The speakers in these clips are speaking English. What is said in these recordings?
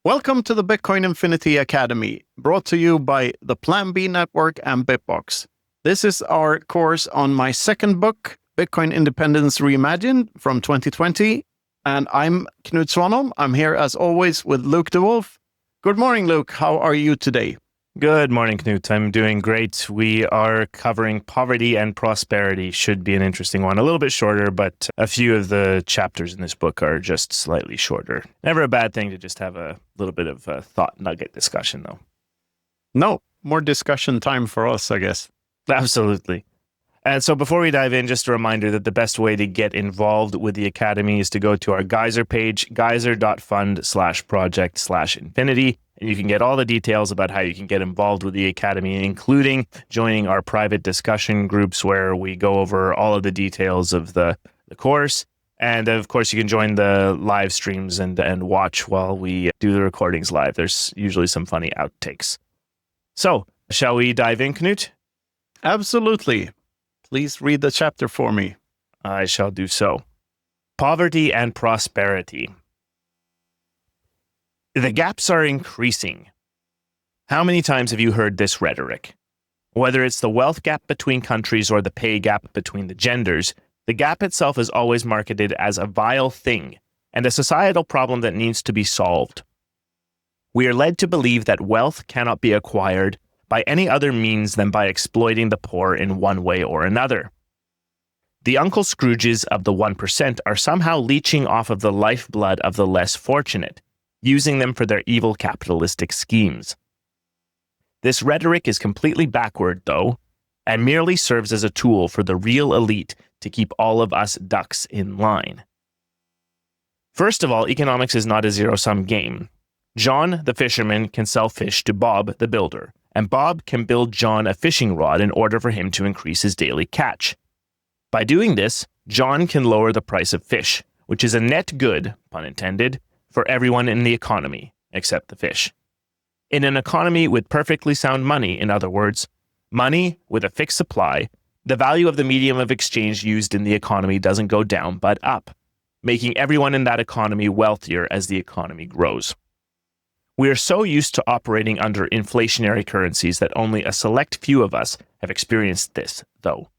Welcome to the Bitcoin Infinity Academy, brought to you by the Plan B Network and Bitbox. This is our course on my second book, Bitcoin Independence Reimagined from 2020. And I'm Knut. I'm here as always with Luke DeWolf. Good morning, Luke. How are you today? Good morning, Knut. I'm doing great. We are covering poverty and prosperity. Should be an interesting one. A little bit shorter, but a few of the chapters in this book are just slightly shorter. Never a bad thing to just have a little bit of a thought nugget discussion, though. No, more discussion time for us, I guess. Absolutely. And so before we dive in, just a reminder that the best way to get involved with the Academy is to go to our Geyser page, geyser.fund/project/infinity. And you can get all the details about how you can get involved with the Academy, including joining our private discussion groups where we go over all of the details of the course. And of course, you can join the live streams and watch while we do the recordings live. There's usually some funny outtakes. So, shall we dive in, Knut? Absolutely. Please read the chapter for me. I shall do so. Poverty and prosperity. The gaps are increasing. How many times have you heard this rhetoric? Whether it's the wealth gap between countries or the pay gap between the genders, the gap itself is always marketed as a vile thing and a societal problem that needs to be solved. We are led to believe that wealth cannot be acquired by any other means than by exploiting the poor in one way or another. The Uncle Scrooges of the 1% are somehow leeching off of the lifeblood of the less fortunate, using them for their evil capitalistic schemes. This rhetoric is completely backward, though, and merely serves as a tool for the real elite to keep all of us ducks in line. First of all, economics is not a zero-sum game. John, the fisherman, can sell fish to Bob, the builder, and Bob can build John a fishing rod in order for him to increase his daily catch. By doing this, John can lower the price of fish, which is a net good, pun intended, for everyone in the economy, except the fish. In an economy with perfectly sound money, in other words, money with a fixed supply, the value of the medium of exchange used in the economy doesn't go down but up, making everyone in that economy wealthier as the economy grows. We are so used to operating under inflationary currencies that only a select few of us have experienced this, though.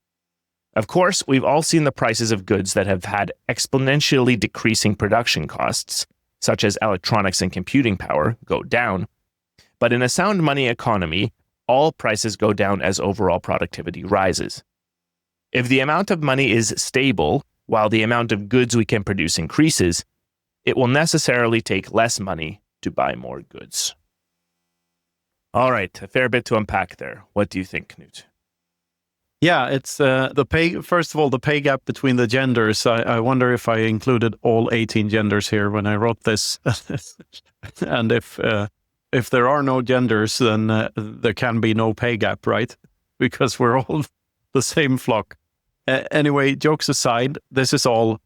Of course, we've all seen the prices of goods that have had exponentially decreasing production costs, such as electronics and computing power, go down. But in a sound money economy, all prices go down as overall productivity rises. If the amount of money is stable, while the amount of goods we can produce increases, it will necessarily take less money to buy more goods. All right, a fair bit to unpack there. What do you think, Knut? Yeah, it's the pay. First of all, the pay gap between the genders. I wonder if I included all 18 genders here when I wrote this. And if there are no genders, then there can be no pay gap, right? Because we're all the same flock. Anyway, jokes aside, this is all,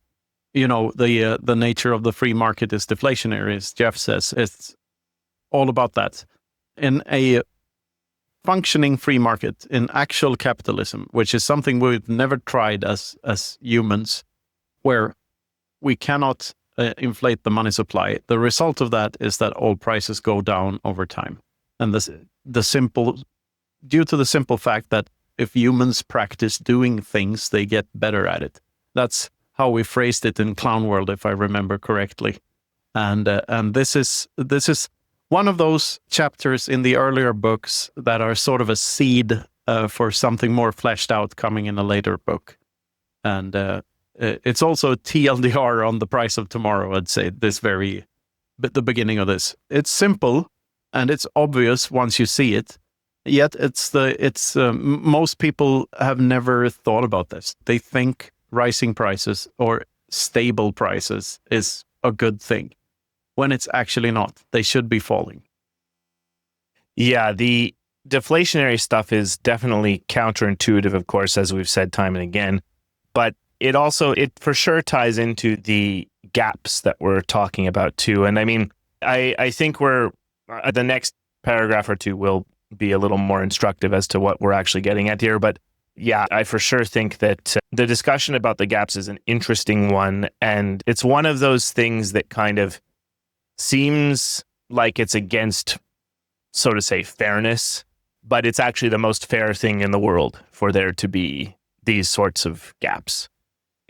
the nature of the free market is deflationary, as Jeff says. It's all about that. In a functioning free market, in actual capitalism, which is something we've never tried as humans, where we cannot inflate the money supply, the result of that is that all prices go down over time. And due to the simple fact that if humans practice doing things, they get better at it. That's how we phrased it in Clown World, if I remember correctly. And this is one of those chapters in the earlier books that are sort of a seed for something more fleshed out coming in a later book. And it's also a TLDR on the price of tomorrow, I'd say, the beginning of this. It's simple and it's obvious once you see it. Yet most people have never thought about this. They think rising prices or stable prices is a good thing, when it's actually not. They should be falling. Yeah, the deflationary stuff is definitely counterintuitive, of course, as we've said time and again. But it for sure ties into the gaps that we're talking about too. And I mean, I think the next paragraph or two will be a little more instructive as to what we're actually getting at here. But yeah, I for sure think that the discussion about the gaps is an interesting one. And it's one of those things that kind of seems like it's against, so to say, fairness, but it's actually the most fair thing in the world for there to be these sorts of gaps.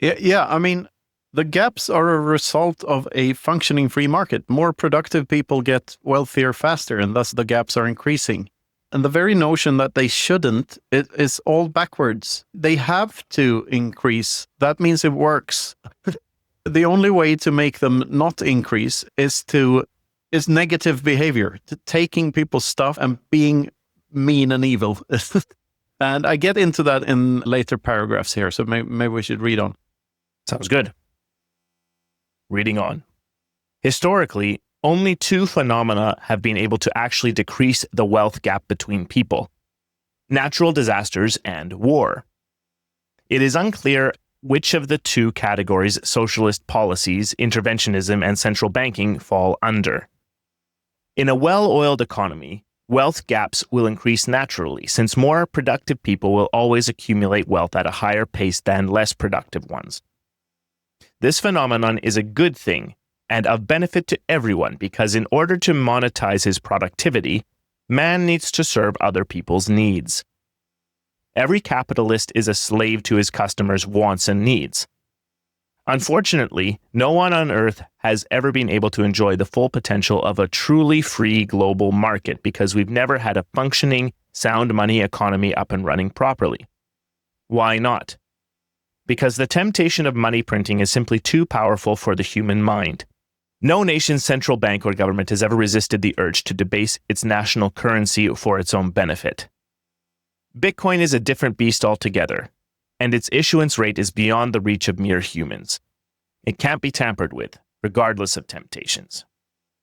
Yeah. I mean, the gaps are a result of a functioning free market. More productive people get wealthier faster, and thus the gaps are increasing. And the very notion that they shouldn't is all backwards. They have to increase. That means it works. The only way to make them not increase is negative behavior, to taking people's stuff and being mean and evil. And I get into that in later paragraphs here, so maybe we should read on. Sounds good. Reading on. Historically, only two phenomena have been able to actually decrease the wealth gap between people: natural disasters and war. It is unclear which of the two categories socialist policies, interventionism, and central banking fall under. In a well-oiled economy, wealth gaps will increase naturally, since more productive people will always accumulate wealth at a higher pace than less productive ones. This phenomenon is a good thing and of benefit to everyone, because in order to monetize his productivity, man needs to serve other people's needs. Every capitalist is a slave to his customers' wants and needs. Unfortunately, no one on Earth has ever been able to enjoy the full potential of a truly free global market, because we've never had a functioning, sound money economy up and running properly. Why not? Because the temptation of money printing is simply too powerful for the human mind. No nation's central bank or government has ever resisted the urge to debase its national currency for its own benefit. Bitcoin is a different beast altogether, and its issuance rate is beyond the reach of mere humans. It can't be tampered with, regardless of temptations.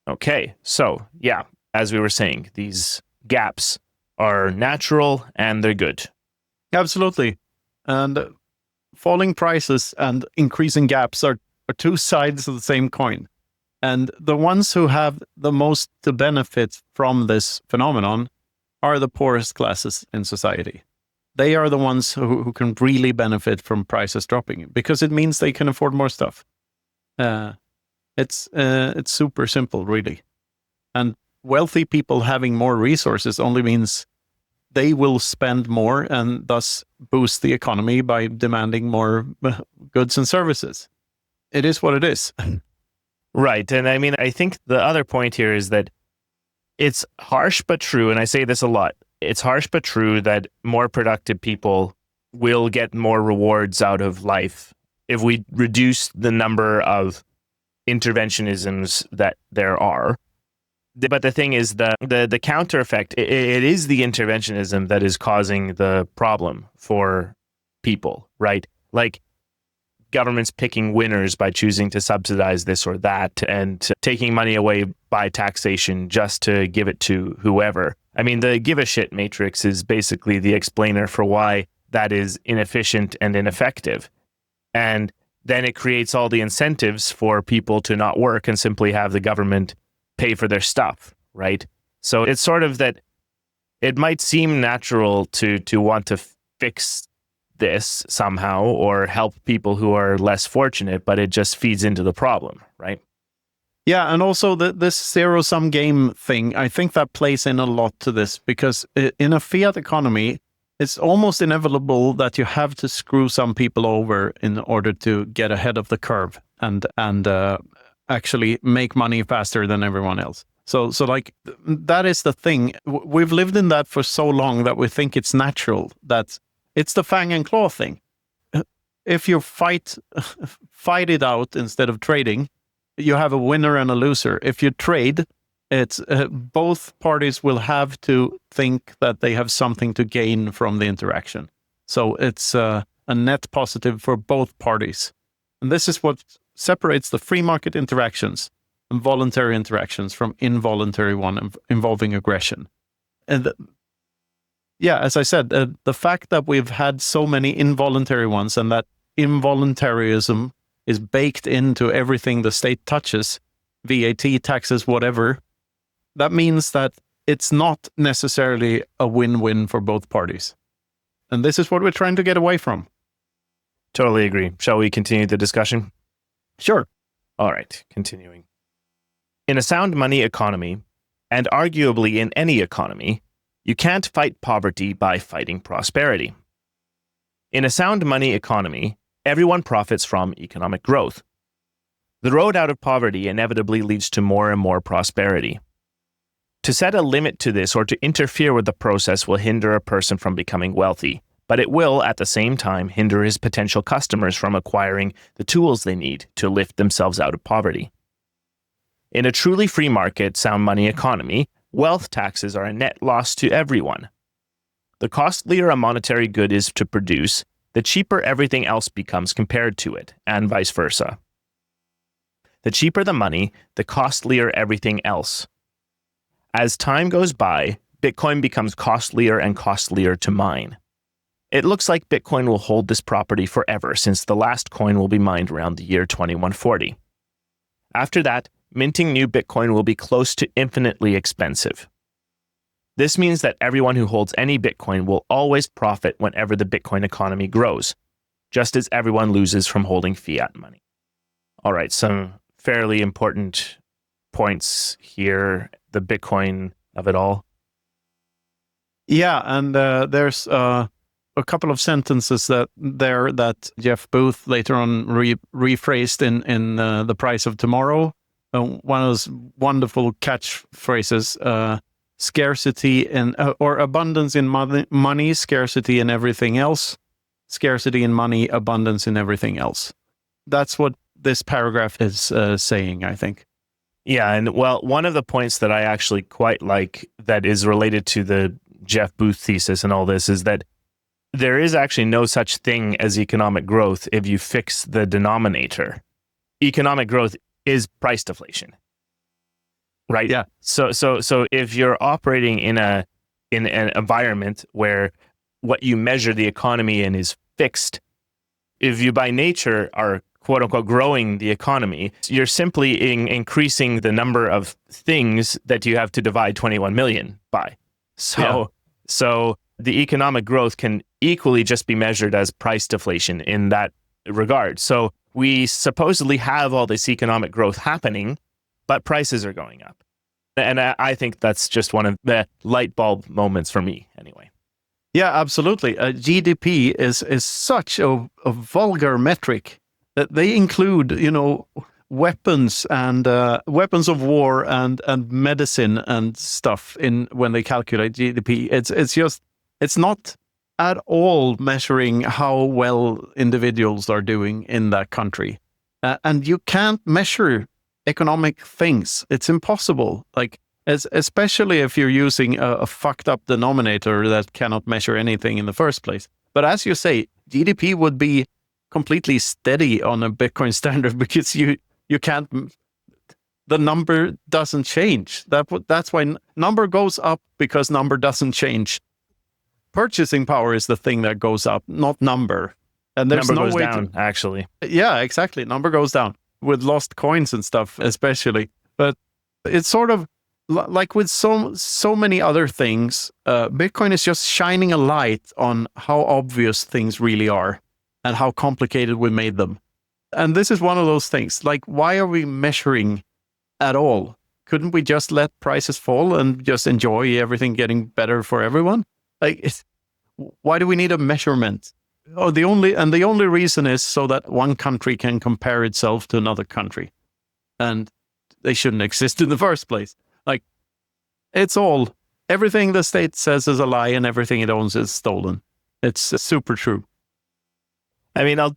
Okay, so yeah, as we were saying, these gaps are natural and they're good. Absolutely. And falling prices and increasing gaps are two sides of the same coin. And the ones who have the most to benefit from this phenomenon are the poorest classes in society. They are the ones who can really benefit from prices dropping, because it means they can afford more stuff. It's super simple, really. And wealthy people having more resources only means they will spend more and thus boost the economy by demanding more goods and services. It is what it is. Right. And I mean, I think the other point here is that it's harsh but true, and I say this a lot, it's harsh but true that more productive people will get more rewards out of life if we reduce the number of interventionisms that there are. But the thing is, the counter effect, it is the interventionism that is causing the problem for people, right? Like, governments picking winners by choosing to subsidize this or that and taking money away by taxation just to give it to whoever. I mean, the give a shit matrix is basically the explainer for why that is inefficient and ineffective. And then it creates all the incentives for people to not work and simply have the government pay for their stuff, right? So it's sort of that it might seem natural to want to fix this somehow or help people who are less fortunate, but it just feeds into the problem, right? Yeah, and also this zero-sum game thing, I think that plays in a lot to this, because in a fiat economy, it's almost inevitable that you have to screw some people over in order to get ahead of the curve and actually make money faster than everyone else. So like, that is the thing. We've lived in that for so long that we think it's natural, that it's the fang and claw thing. If you fight it out instead of trading, you have a winner and a loser. If you trade, it's both parties will have to think that they have something to gain from the interaction. So it's a net positive for both parties. And this is what separates the free market interactions and voluntary interactions from involuntary one involving aggression. And yeah, as I said, the fact that we've had so many involuntary ones and that involuntarism is baked into everything the state touches, VAT, taxes, whatever, that means that it's not necessarily a win-win for both parties. And this is what we're trying to get away from. Totally agree. Shall we continue the discussion? Sure. All right, continuing. In a sound money economy, and arguably in any economy, you can't fight poverty by fighting prosperity. In a sound money economy, everyone profits from economic growth. The road out of poverty inevitably leads to more and more prosperity. To set a limit to this or to interfere with the process will hinder a person from becoming wealthy, but it will, at the same time, hinder his potential customers from acquiring the tools they need to lift themselves out of poverty. In a truly free market, sound money economy, wealth taxes are a net loss to everyone. The costlier a monetary good is to produce, the cheaper everything else becomes compared to it, and vice versa. The cheaper the money, the costlier everything else. As time goes by, Bitcoin becomes costlier and costlier to mine. It looks like Bitcoin will hold this property forever, since the last coin will be mined around the year 2140. After that, minting new Bitcoin will be close to infinitely expensive. This means that everyone who holds any Bitcoin will always profit whenever the Bitcoin economy grows, just as everyone loses from holding fiat money. All right, some fairly important points here, the Bitcoin of it all. Yeah, and there's a couple of sentences that Jeff Booth later on rephrased in The Price of Tomorrow. One of those wonderful catchphrases, scarcity in or abundance in money, scarcity in everything else, scarcity in money, abundance in everything else. That's what this paragraph is saying, I think. Yeah, and well, one of the points that I actually quite like that is related to the Jeff Booth thesis and all this is that there is actually no such thing as economic growth if you fix the denominator. Economic growth is price deflation, right? Yeah. So if you're operating in an environment where what you measure the economy in is fixed, if you by nature are quote unquote growing the economy, you're simply increasing the number of things that you have to divide 21 million by. So the economic growth can equally just be measured as price deflation in that regard. So we supposedly have all this economic growth happening, but prices are going up. And I think that's just one of the light bulb moments for me anyway. Yeah, absolutely. GDP is such a vulgar metric that they include, weapons and weapons of war and medicine and stuff in when they calculate GDP. It's not at all measuring how well individuals are doing in that country, and you can't measure economic things. It's impossible. Especially if you're using a fucked up denominator that cannot measure anything in the first place. But as you say, GDP would be completely steady on a Bitcoin standard because you can't, the number doesn't change. That's why number goes up, because number doesn't change. Purchasing power is the thing that goes up, not number. And there's number no goes way down, actually. Yeah, exactly. Number goes down with lost coins and stuff, especially. But it's sort of like with so many other things, Bitcoin is just shining a light on how obvious things really are and how complicated we made them. And this is one of those things. Like, why are we measuring at all? Couldn't we just let prices fall and just enjoy everything getting better for everyone? Why do we need a measurement? The only reason is so that one country can compare itself to another country, and they shouldn't exist in the first place. Everything the state says is a lie, and everything it owns is stolen. It's super true. I mean, I'll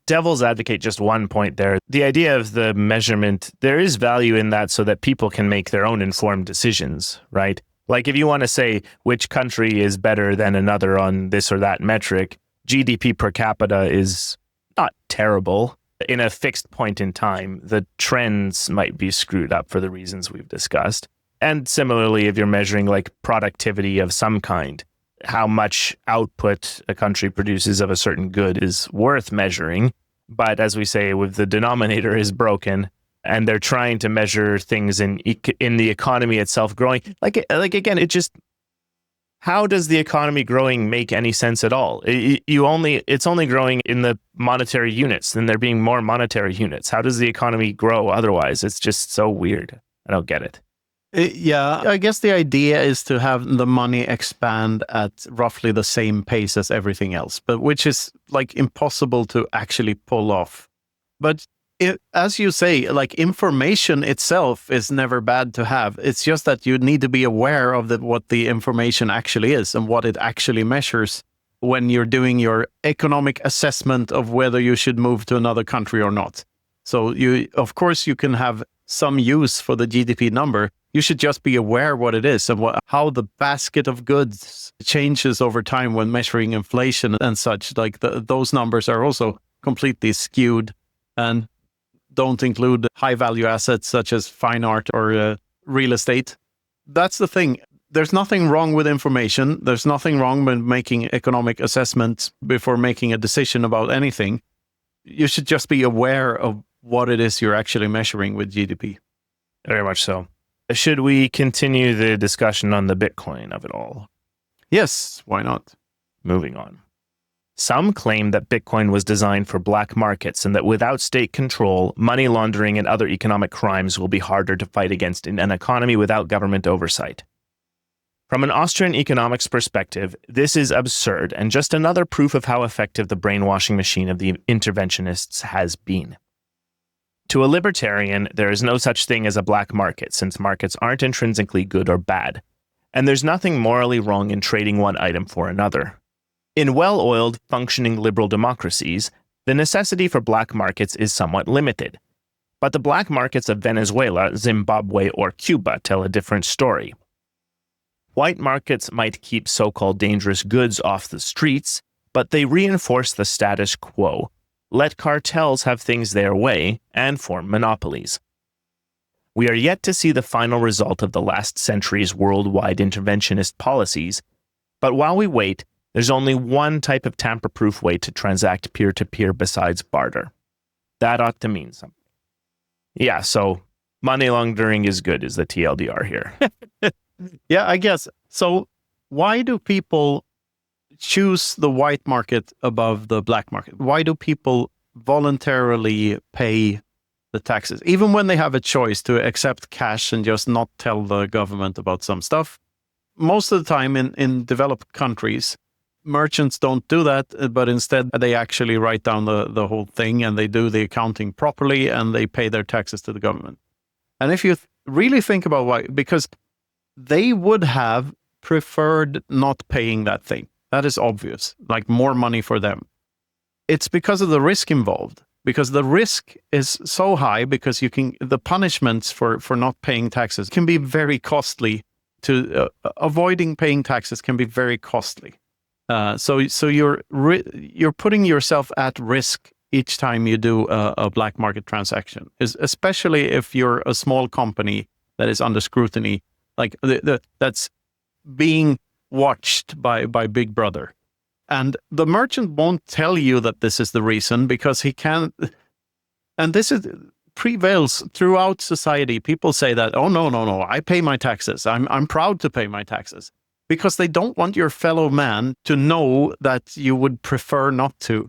devil's advocate just one point there. The idea of the measurement, there is value in that so that people can make their own informed decisions, right? Like if you want to say which country is better than another on this or that metric, GDP per capita is not terrible. In a fixed point in time, the trends might be screwed up for the reasons we've discussed. And similarly, if you're measuring like productivity of some kind, how much output a country produces of a certain good is worth measuring. But as we say, with the denominator is broken and they're trying to measure things in the economy itself growing, like again, how does the economy growing make any sense at all? It's only growing in the monetary units, and there being more monetary units. How does the economy grow otherwise? It's just so weird. I don't get it. Yeah, I guess the idea is to have the money expand at roughly the same pace as everything else, but which is like impossible to actually pull off. But as you say, like information itself is never bad to have. It's just that you need to be aware of what the information actually is and what it actually measures when you're doing your economic assessment of whether you should move to another country or not. So of course, you can have some use for the GDP number. You should just be aware what it is and how the basket of goods changes over time when measuring inflation and such. Like those numbers are also completely skewed and don't include high value assets such as fine art or real estate. That's the thing. There's nothing wrong with information. There's nothing wrong with making economic assessments before making a decision about anything. You should just be aware of what it is you're actually measuring with GDP. Very much so. Should we continue the discussion on the Bitcoin of it all? Yes, why not? Moving on. Some claim that Bitcoin was designed for black markets and that without state control, money laundering and other economic crimes will be harder to fight against in an economy without government oversight. From an Austrian economics perspective, this is absurd and just another proof of how effective the brainwashing machine of the interventionists has been. To a libertarian, there is no such thing as a black market, since markets aren't intrinsically good or bad, and there's nothing morally wrong in trading one item for another. In well-oiled, functioning liberal democracies, the necessity for black markets is somewhat limited. But the black markets of Venezuela, Zimbabwe, or Cuba tell a different story. White markets might keep so-called dangerous goods off the streets, but they reinforce the status quo, let cartels have things their way, and form monopolies. We are yet to see the final result of the last century's worldwide interventionist policies, but while we wait, there's only one type of tamper-proof way to transact peer-to-peer besides barter. That ought to mean something. Yeah, so money laundering is good, is the TLDR here. Yeah, I guess. So why do people choose the white market above the black market? Why do people voluntarily pay the taxes, even when they have a choice to accept cash and just not tell the government about some stuff? Most of the time in developed countries, merchants don't do that, but instead they actually write down the whole thing and they do the accounting properly and they pay their taxes to the government. And if you really think about why, because they would have preferred not paying that thing. That is obvious, like more money for them. It's because of the risk involved, because the risk is so high because the punishments for not paying taxes can be very costly. Avoiding paying taxes can be very costly. So you're putting yourself at risk each time you do a black market transaction, especially if you're a small company that is under scrutiny, like that's being watched by Big Brother. And the merchant won't tell you that this is the reason because he can't. And this prevails throughout society. People say that, oh, no, I pay my taxes. I'm proud to pay my taxes. Because they don't want your fellow man to know that you would prefer not to.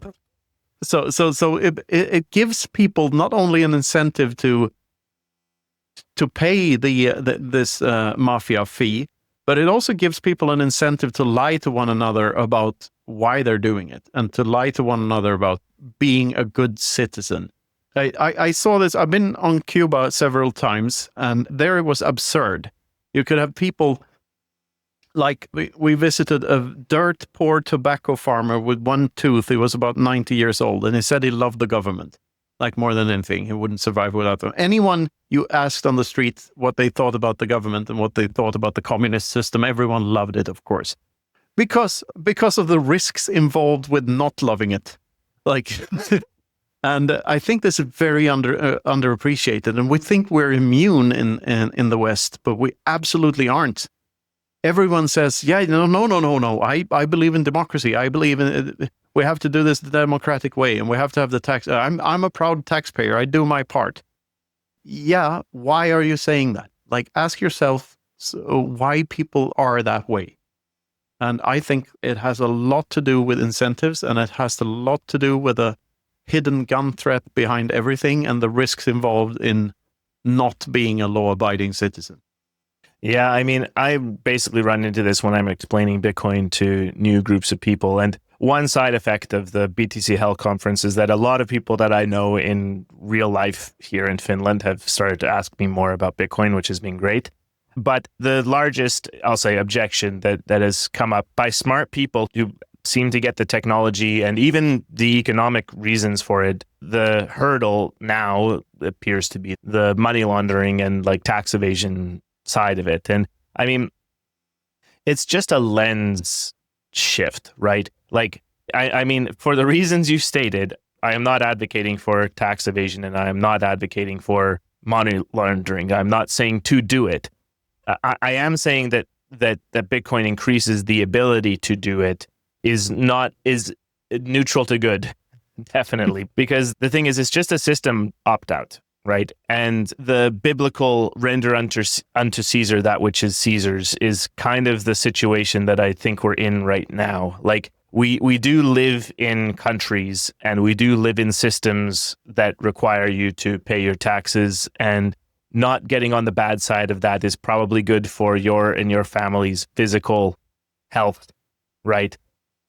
So it gives people not only an incentive to pay this mafia fee, but it also gives people an incentive to lie to one another about why they're doing it and to lie to one another about being a good citizen. I saw this. I've been on Cuba several times, and there it was absurd. You could have people. Like we visited a dirt poor tobacco farmer with one tooth. He was about 90 years old, and he said he loved the government, like more than anything. He wouldn't survive without them. Anyone you asked on the street what they thought about the government and what they thought about the communist system, everyone loved it, of course, because of the risks involved with not loving it. Like, and I think this is very underappreciated, and we think we're immune in the West, but we absolutely aren't. Everyone says, yeah, no. I believe in democracy. I believe in we have to do this the democratic way, and we have to have the tax. I'm a proud taxpayer. I do my part. Yeah, why are you saying that? Like, ask yourself why people are that way. And I think it has a lot to do with incentives, and it has a lot to do with a hidden gun threat behind everything and the risks involved in not being a law-abiding citizen. Yeah, I mean, I basically run into this when I'm explaining Bitcoin to new groups of people. And one side effect of the BTC Hell conference is that a lot of people that I know in real life here in Finland have started to ask me more about Bitcoin, which has been great. But the largest, I'll say, objection that has come up by smart people who seem to get the technology and even the economic reasons for it, the hurdle now appears to be the money laundering and like tax evasion side of it. And I mean, it's just a lens shift, right? Like, I mean, for the reasons you stated, I am not advocating for tax evasion and I am not advocating for money laundering. I'm not saying to do it. I am saying that Bitcoin increases the ability to do it is neutral to good, definitely. Because the thing is, it's just a system opt-out, right? And the biblical render unto Caesar that which is Caesar's is kind of the situation that I think we're in right now. Like, we do live in countries and we do live in systems that require you to pay your taxes, and not getting on the bad side of that is probably good for your and your family's physical health, right?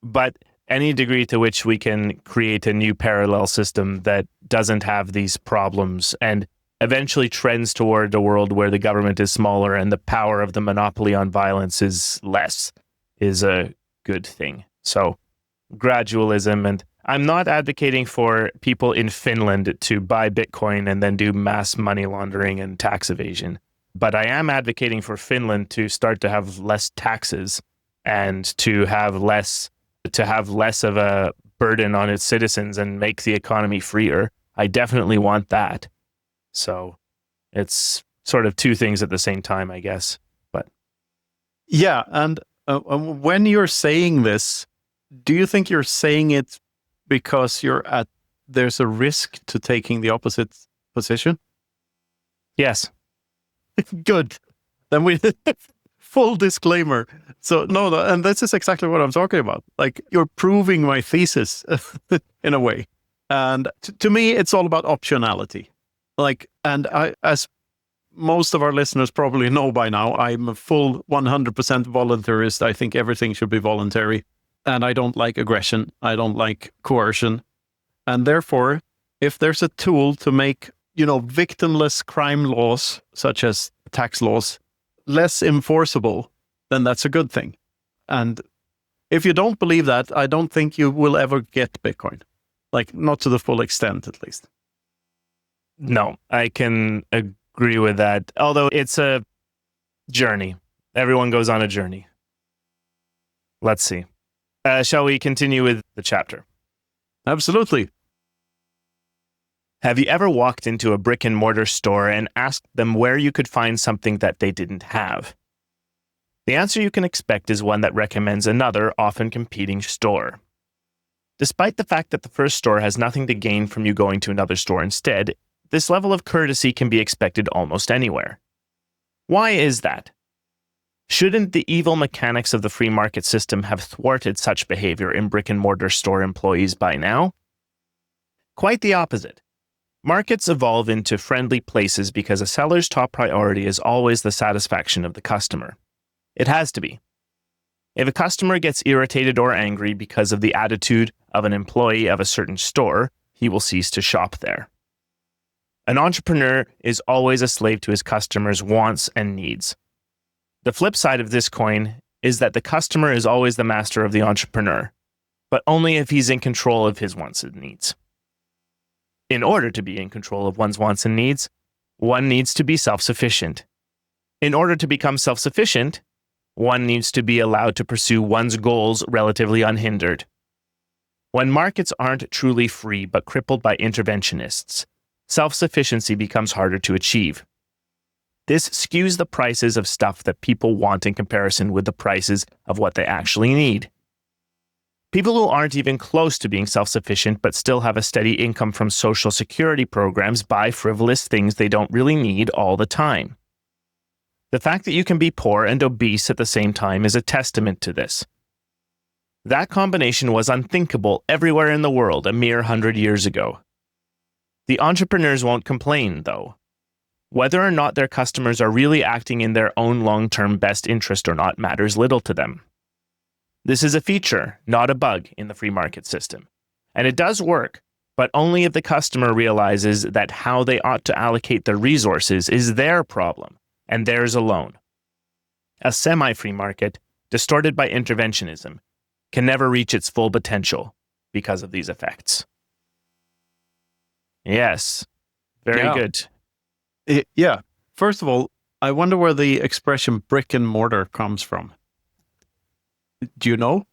But any degree to which we can create a new parallel system that doesn't have these problems and eventually trends toward a world where the government is smaller and the power of the monopoly on violence is less is a good thing. So gradualism, and I'm not advocating for people in Finland to buy Bitcoin and then do mass money laundering and tax evasion. But I am advocating for Finland to start to have less taxes and to have less of a burden on its citizens and make the economy freer. I definitely want that. So it's sort of two things at the same time, I guess. But yeah, and when you're saying this, do you think you're saying it because there's a risk to taking the opposite position? Yes. Good. Then we full disclaimer. So no, and this is exactly what I'm talking about. Like, you're proving my thesis in a way. And to me, it's all about optionality. Like, and as most of our listeners probably know by now, I'm a full 100% voluntarist. I think everything should be voluntary. And I don't like aggression. I don't like coercion. And therefore, if there's a tool to make, victimless crime laws, such as tax laws, less enforceable, then that's a good thing. And if you don't believe that, I don't think you will ever get Bitcoin. Like, not to the full extent, at least. No, I can agree with that. Although it's a journey. Everyone goes on a journey. Let's see. Shall we continue with the chapter? Absolutely. Have you ever walked into a brick and mortar store and asked them where you could find something that they didn't have? The answer you can expect is one that recommends another, often competing store. Despite the fact that the first store has nothing to gain from you going to another store instead, this level of courtesy can be expected almost anywhere. Why is that? Shouldn't the evil mechanics of the free market system have thwarted such behavior in brick-and-mortar store employees by now? Quite the opposite. Markets evolve into friendly places because a seller's top priority is always the satisfaction of the customer. It has to be. If a customer gets irritated or angry because of the attitude of an employee of a certain store, he will cease to shop there. An entrepreneur is always a slave to his customers' wants and needs. The flip side of this coin is that the customer is always the master of the entrepreneur, but only if he's in control of his wants and needs. In order to be in control of one's wants and needs, one needs to be self-sufficient. In order to become self-sufficient, one needs to be allowed to pursue one's goals relatively unhindered. When markets aren't truly free but crippled by interventionists, self-sufficiency becomes harder to achieve. This skews the prices of stuff that people want in comparison with the prices of what they actually need. People who aren't even close to being self-sufficient but still have a steady income from social security programs buy frivolous things they don't really need all the time. The fact that you can be poor and obese at the same time is a testament to this. That combination was unthinkable everywhere in the world a mere 100 years ago. The entrepreneurs won't complain, though. Whether or not their customers are really acting in their own long-term best interest or not matters little to them. This is a feature, not a bug in the free market system. And it does work, but only if the customer realizes that how they ought to allocate their resources is their problem, and theirs alone. A semi-free market, distorted by interventionism, can never reach its full potential because of these effects. Yes, very good. Yeah. First of all, I wonder where the expression brick and mortar comes from. Do you know?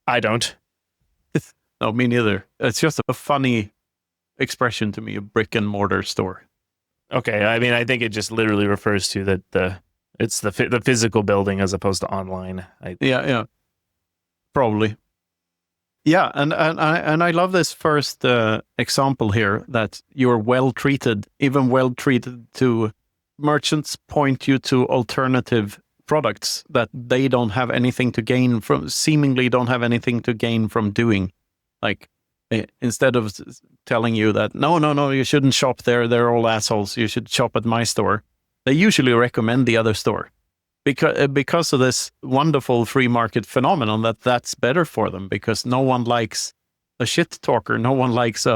I don't. No, me neither. It's just a funny expression to me, a brick and mortar store. Okay, I mean, I think it just literally refers to that it's the physical building as opposed to online. Yeah, probably. Yeah, and I love this first example here that you're well treated, even well treated to merchants point you to alternative products that they don't have anything to gain from, seemingly don't have anything to gain from doing. Like instead of telling you that, no, you shouldn't shop there, they're all assholes, you should shop at my store, they usually recommend the other store. Because of this wonderful free market phenomenon, that's better for them, because no one likes a shit talker. No one likes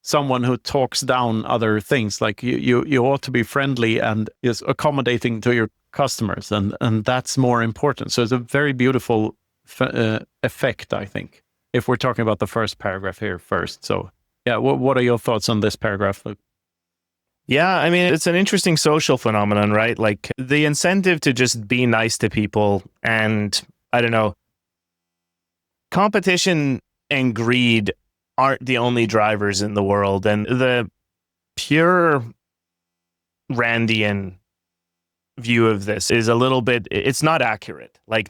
someone who talks down other things. Like you ought to be friendly and is accommodating to your customers, and that's more important. So it's a very beautiful effect, I think, if we're talking about the first paragraph here first. So yeah, what are your thoughts on this paragraph, Luke? Yeah, I mean, it's an interesting social phenomenon, right? Like the incentive to just be nice to people and, I don't know, competition and greed aren't the only drivers in the world. And the pure Randian view of this is a little bit, it's not accurate. Like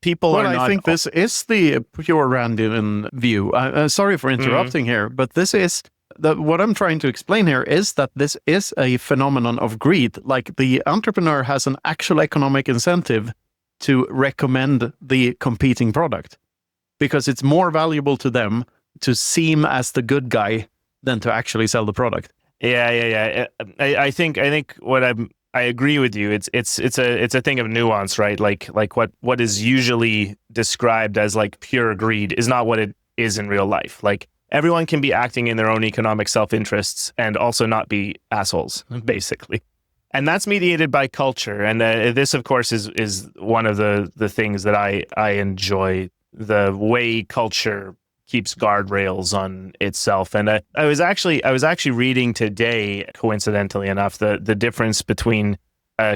people are not... I think this is the pure Randian view. Sorry for interrupting here, but this is... what I'm trying to explain here is that this is a phenomenon of greed. Like the entrepreneur has an actual economic incentive to recommend the competing product because it's more valuable to them to seem as the good guy than to actually sell the product. Yeah. I think I agree with you. It's a thing of nuance, right? Like what is usually described as like pure greed is not what it is in real life. Like everyone can be acting in their own economic self-interests and also not be assholes, basically. And that's mediated by culture. And this, of course, is one of the things that I enjoy, the way culture keeps guardrails on itself. And I was actually reading today, coincidentally enough, the difference between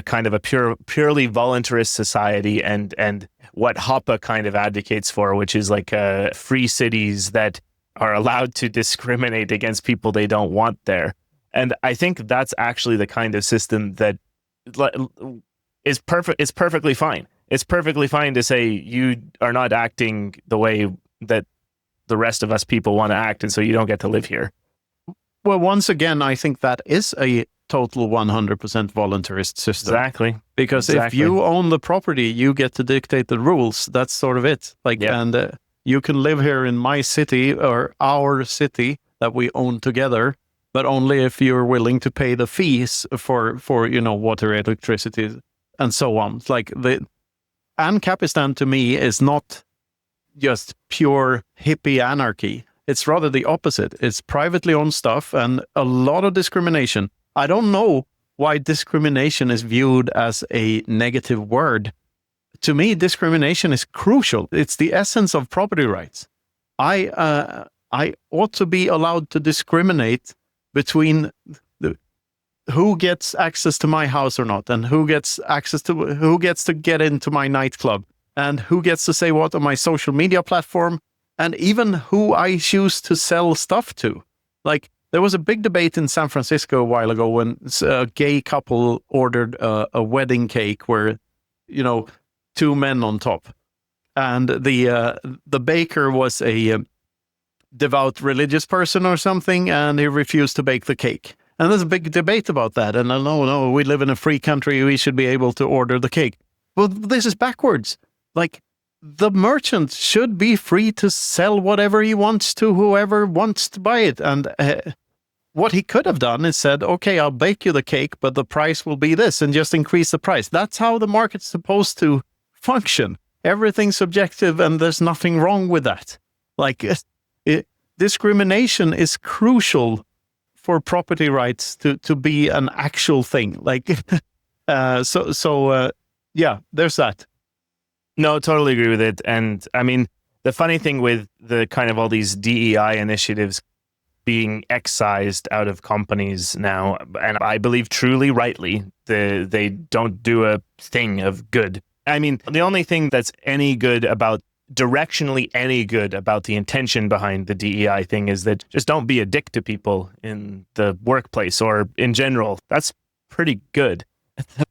kind of a purely voluntarist society and what Hoppe kind of advocates for, which is like free cities that are allowed to discriminate against people they don't want there. And I think that's actually the kind of system that is perfect. It's perfectly fine. It's perfectly fine to say you are not acting the way that the rest of us people want to act, and so you don't get to live here. Well, once again, I think that is a total 100% voluntarist system. Exactly. Because if you own the property, you get to dictate the rules. That's sort of it. And you can live here in my city or our city that we own together, but only if you're willing to pay the fees for water, electricity, and so on. It's like the Ancapistan to me is not just pure hippie anarchy. It's rather the opposite. It's privately owned stuff and a lot of discrimination. I don't know why discrimination is viewed as a negative word. To me, discrimination is crucial. It's the essence of property rights. I ought to be allowed to discriminate between who gets access to my house or not, and who gets to get into my nightclub, and who gets to say what on my social media platform, and even who I choose to sell stuff to. Like there was a big debate in San Francisco a while ago when a gay couple ordered a wedding cake where, two men on top, and the baker was a devout religious person or something, and he refused to bake the cake. And there's a big debate about that. And no, we live in a free country, we should be able to order the cake. Well, this is backwards. Like the merchant should be free to sell whatever he wants to whoever wants to buy it, and what he could have done is said, okay, I'll bake you the cake, but the price will be this, and just increase the price. That's how the market's supposed to function. Everything's subjective, and there's nothing wrong with that. Like, discrimination is crucial for property rights to be an actual thing. Like, yeah, there's that. No, totally agree with it. And I mean, the funny thing with the kind of all these DEI initiatives being excised out of companies now, and I believe truly rightly, they don't do a thing of good. I mean, the only thing that's directionally any good about the intention behind the DEI thing is that just don't be a dick to people in the workplace or in general. That's pretty good.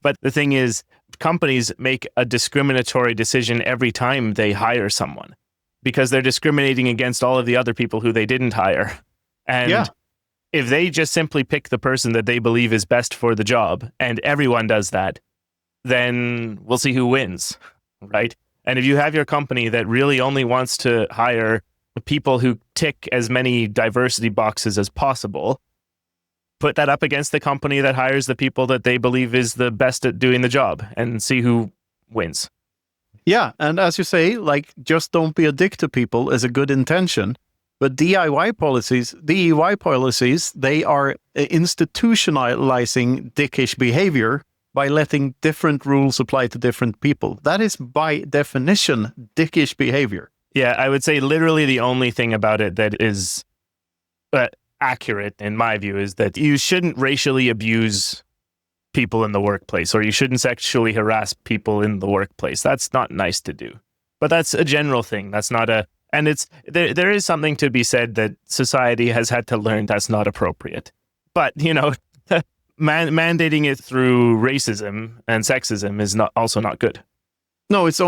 But the thing is, companies make a discriminatory decision every time they hire someone because they're discriminating against all of the other people who they didn't hire. And if they just simply pick the person that they believe is best for the job, and everyone does that, then we'll see who wins, right? And if you have your company that really only wants to hire people who tick as many diversity boxes as possible, put that up against the company that hires the people that they believe is the best at doing the job and see who wins. Yeah, and as you say, like, just don't be a dick to people is a good intention. But DEI policies, they are institutionalizing dickish behavior by letting different rules apply to different people. That is, by definition, dickish behavior. Yeah, I would say literally the only thing about it that is accurate, in my view, is that you shouldn't racially abuse people in the workplace, or you shouldn't sexually harass people in the workplace. That's not nice to do. But that's a general thing. That's not a... And it's there is something to be said that society has had to learn that's not appropriate. But, you know, mandating it through racism and sexism is also not good. No, it's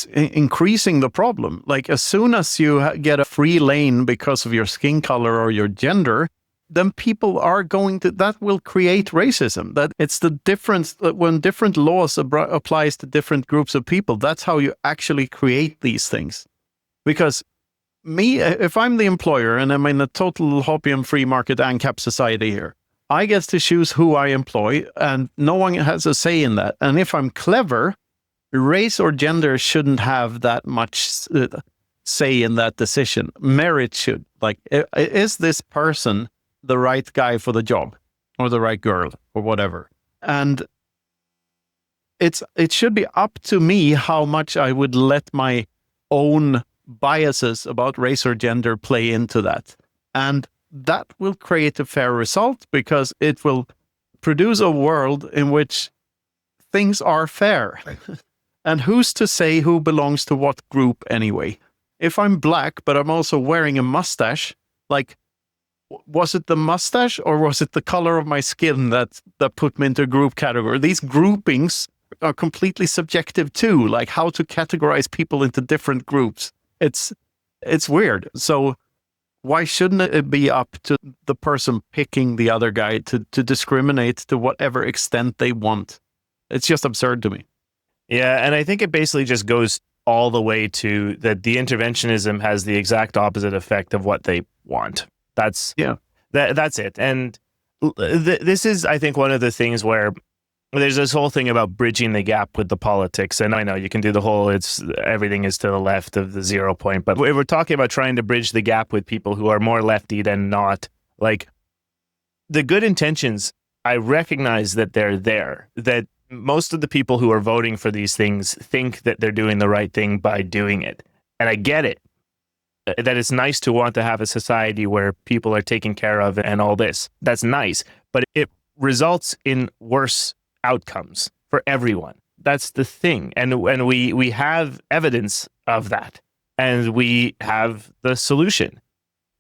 increasing the problem. Like, as soon as you get a free lane because of your skin color or your gender, then people are that will create racism. That it's the difference when different laws applies to different groups of people. That's how you actually create these things. Because if I'm the employer and I'm in a total hopium free market ANCAP society here, I get to choose who I employ, and no one has a say in that. And if I'm clever, race or gender shouldn't have that much say in that decision. Merit should. Like, is this person the right guy for the job, or the right girl, or whatever? And it should be up to me how much I would let my own biases about race or gender play into that. And that will create a fair result, because it will produce a world in which things are fair. And who's to say who belongs to what group anyway? If I'm black, but I'm also wearing a mustache, like, was it the mustache or was it the color of my skin that put me into a group category? These groupings are completely subjective too, like how to categorize people into different groups. It's weird. So why shouldn't it be up to the person picking the other guy to discriminate to whatever extent they want? It's just absurd to me. Yeah, and I think it basically just goes all the way to that the interventionism has the exact opposite effect of what they want. That's it. And this is, I think, one of the things where there's this whole thing about bridging the gap with the politics. And I know you can do the whole, everything is to the left of the 0 point, but we're talking about trying to bridge the gap with people who are more lefty than not. Like, the good intentions, I recognize that they're there, that most of the people who are voting for these things think that they're doing the right thing by doing it. And I get it, that it's nice to want to have a society where people are taken care of and all this. That's nice, but it results in worse outcomes for everyone. That's the thing. And we have evidence of that, and we have the solution.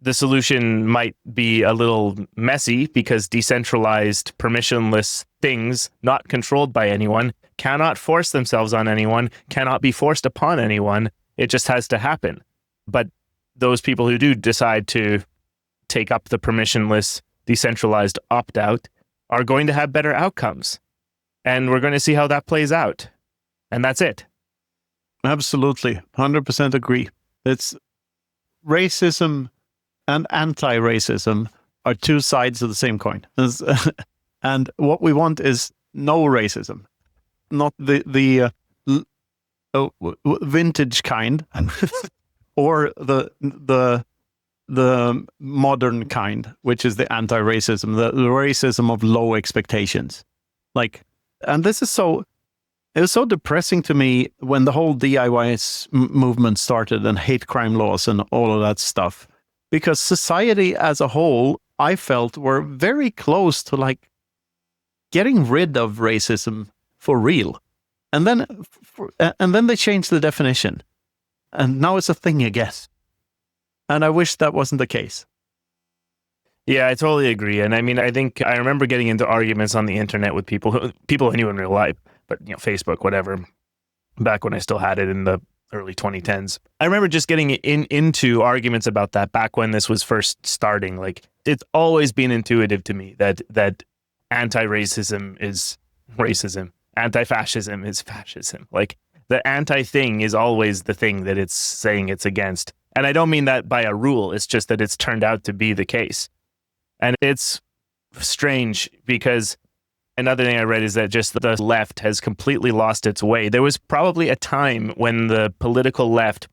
The solution might be a little messy because decentralized, permissionless things not controlled by anyone cannot force themselves on anyone, cannot be forced upon anyone. It just has to happen. But those people who do decide to take up the permissionless, decentralized opt-out are going to have better outcomes. And we're going to see how that plays out. And that's it. Absolutely. 100% agree. It's racism and anti-racism are two sides of the same coin. And what we want is no racism, not the vintage kind, or the modern kind, which is the anti-racism, the racism of low expectations. And this is it was so depressing to me when the whole DIY movement started and hate crime laws and all of that stuff, because society as a whole, I felt, were very close to getting rid of racism for real. And then they changed the definition, and now it's a thing again. And I wish that wasn't the case. Yeah, I totally agree. And I mean, I think I remember getting into arguments on the internet with people I knew in real life, but Facebook, whatever, back when I still had it in the early 2010s. I remember just getting into arguments about that back when this was first starting. It's always been intuitive to me that anti-racism is racism. Anti-fascism is fascism. The anti-thing is always the thing that it's saying it's against. And I don't mean that by a rule. It's just that it's turned out to be the case. And it's strange because another thing I read is that just the left has completely lost its way. There was probably a time when the political left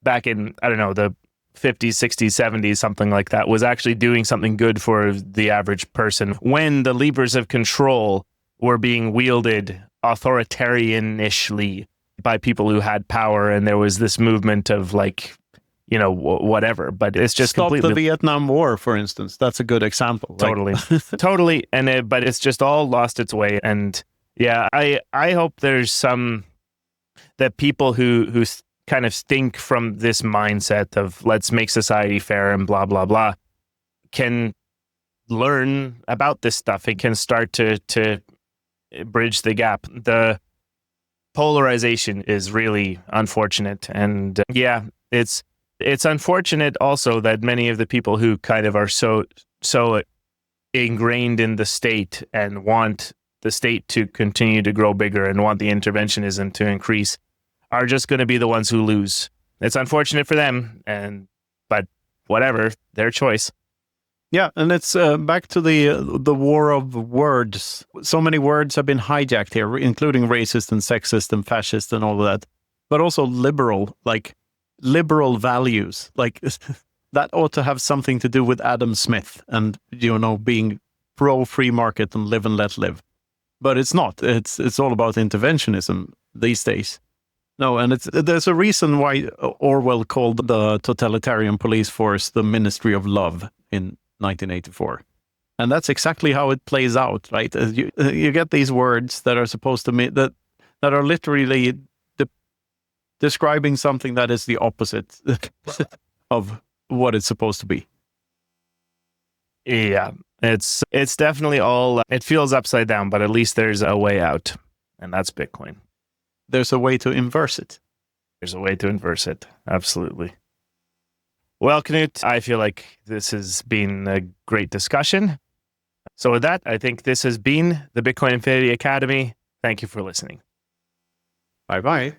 back in, I don't know, the 50s, 60s, 70s, something like that, was actually doing something good for the average person when the levers of control were being wielded authoritarianishly by people who had power. And there was this movement of whatever, but it's just Stop completely... the Vietnam War, for instance. That's a good example. Totally. Totally. But it's just all lost its way. And yeah, I hope there's that people who kind of think from this mindset of let's make society fair and blah, blah, blah, can learn about this stuff and can start to bridge the gap. The polarization is really unfortunate. And yeah, it's unfortunate also that many of the people who kind of are so ingrained in the state and want the state to continue to grow bigger and want the interventionism to increase are just going to be the ones who lose. It's unfortunate for them, but whatever, their choice. Yeah, and it's back to the war of words. So many words have been hijacked here, including racist and sexist and fascist and all of that, but also liberal, liberal values. That ought to have something to do with Adam Smith and being pro free market and live and let live. But it's not. It's all about interventionism these days. No, and there's a reason why Orwell called the totalitarian police force the Ministry of Love in 1984. And that's exactly how it plays out, right? You get these words that are supposed to mean that are literally describing something that is the opposite of what it's supposed to be. Yeah, it's definitely all, it feels upside down, but at least there's a way out, and that's Bitcoin. There's a way to inverse it. There's a way to inverse it. Absolutely. Well, Knut, I feel like this has been a great discussion. So with that, I think this has been the Bitcoin Infinity Academy. Thank you for listening. Bye-bye.